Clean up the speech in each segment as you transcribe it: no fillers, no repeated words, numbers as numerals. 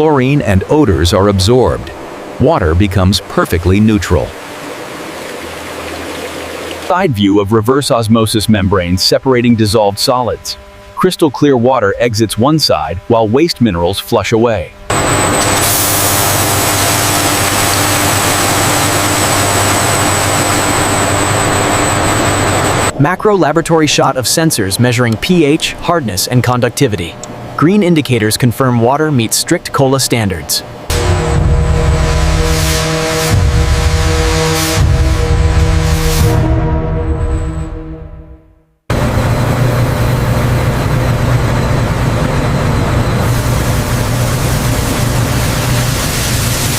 chlorine and odors are absorbed. Water becomes perfectly neutral. Side view of reverse osmosis membranes separating dissolved solids. Crystal clear water exits one side while waste minerals flush away. Macro laboratory shot of sensors measuring pH, hardness, and conductivity. Green indicators confirm water meets strict cola standards.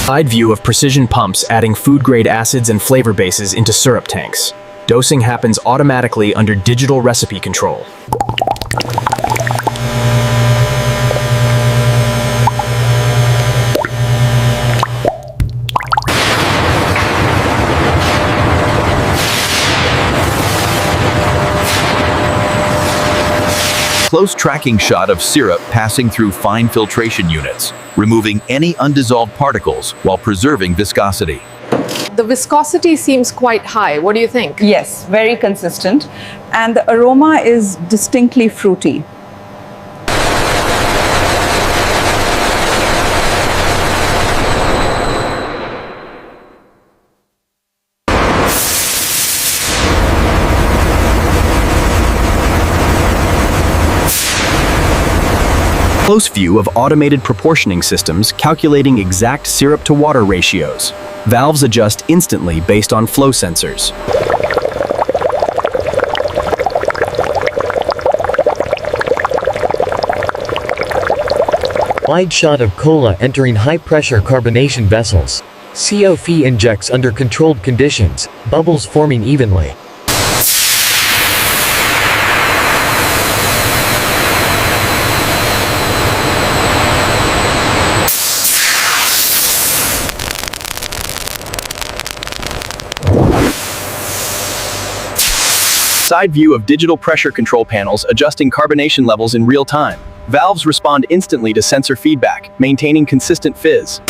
Side view of precision pumps adding food-grade acids and flavor bases into syrup tanks. Dosing happens automatically under digital recipe control. Close tracking shot of syrup passing through fine filtration units, removing any undissolved particles while preserving viscosity. The viscosity seems quite high. What do you think? Yes, very consistent. And the aroma is distinctly fruity. Close view of automated proportioning systems calculating exact syrup-to-water ratios. Valves adjust instantly based on flow sensors. Wide shot of cola entering high-pressure carbonation vessels. COF injects under controlled conditions, bubbles forming evenly. Side view of digital pressure control panels adjusting carbonation levels in real time. Valves respond instantly to sensor feedback, maintaining consistent fizz.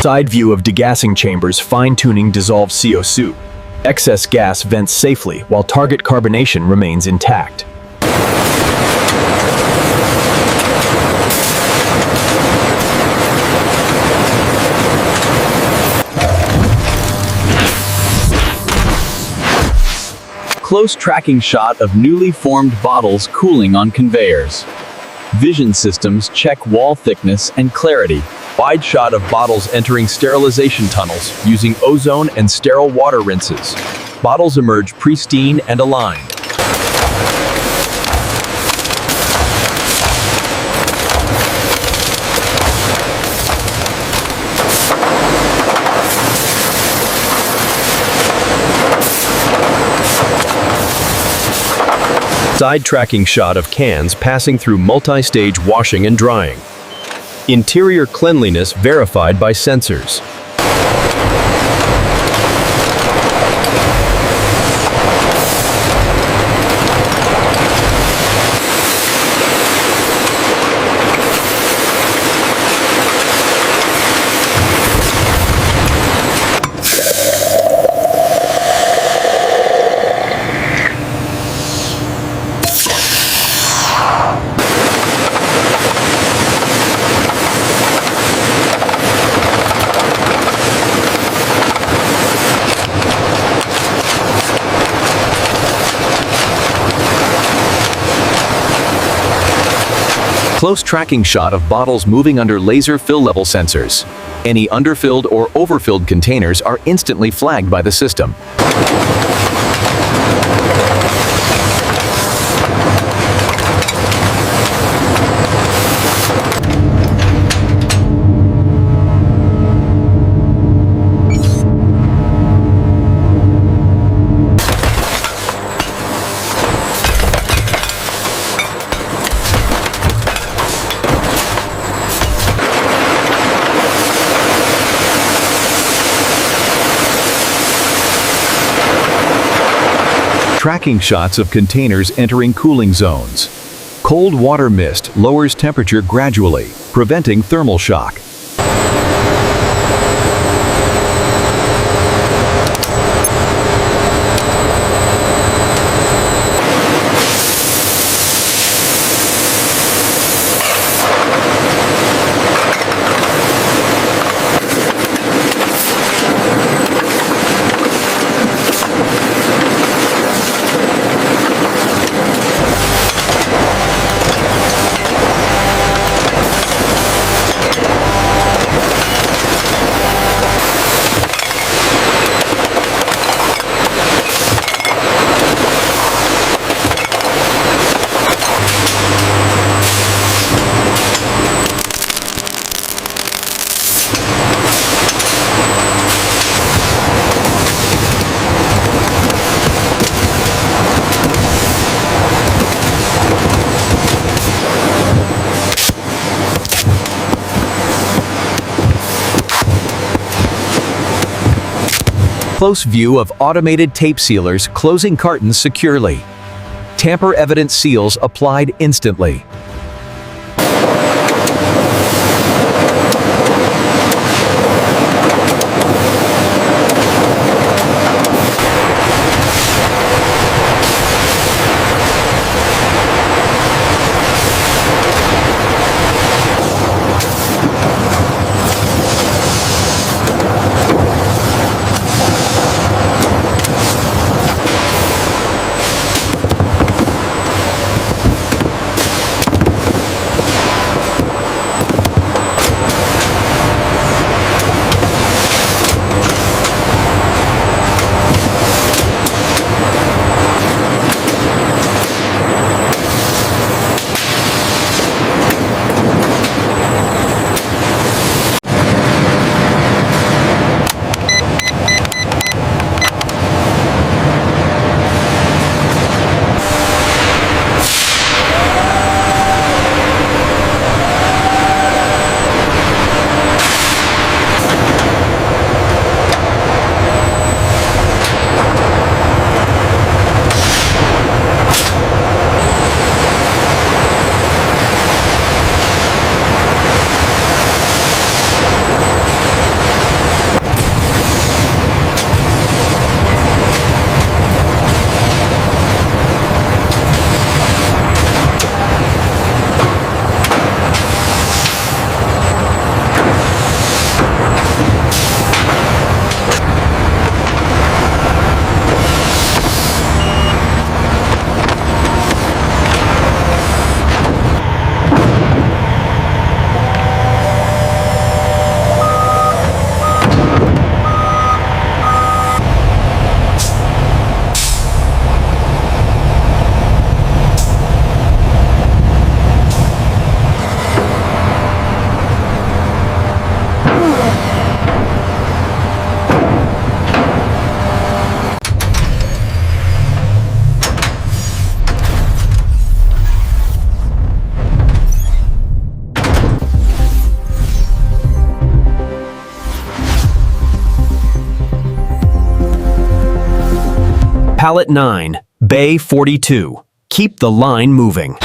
Side view of degassing chambers fine-tuning dissolved CO soup. Excess gas vents safely while target carbonation remains intact. Close tracking shot of newly formed bottles cooling on conveyors. Vision systems check wall thickness and clarity. Wide shot of bottles entering sterilization tunnels using ozone and sterile water rinses. Bottles emerge pristine and aligned. Side tracking shot of cans passing through multi-stage washing and drying. Interior cleanliness verified by sensors. Close tracking shot of bottles moving under laser fill level sensors. Any underfilled or overfilled containers are instantly flagged by the system. Tracking shots of containers entering cooling zones. Cold water mist lowers temperature gradually, preventing thermal shock. Close view of automated tape sealers closing cartons securely. Tamper-evident seals applied instantly. Pallet 9, Bay 42. Keep the line moving.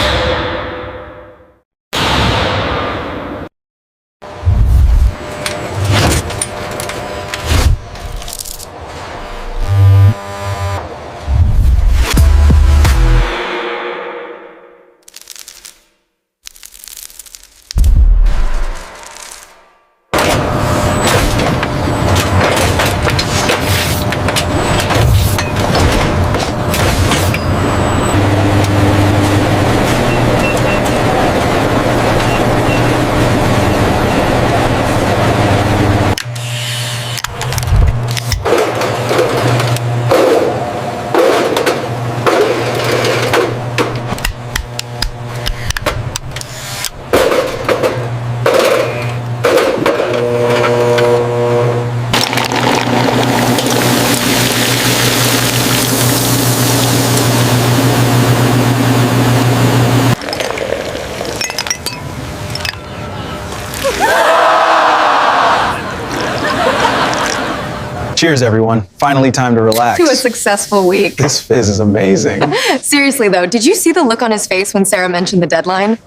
Cheers, everyone. Finally time to relax. To a successful week. This fizz is amazing. Seriously though, did you see the look on his face when Sarah mentioned the deadline?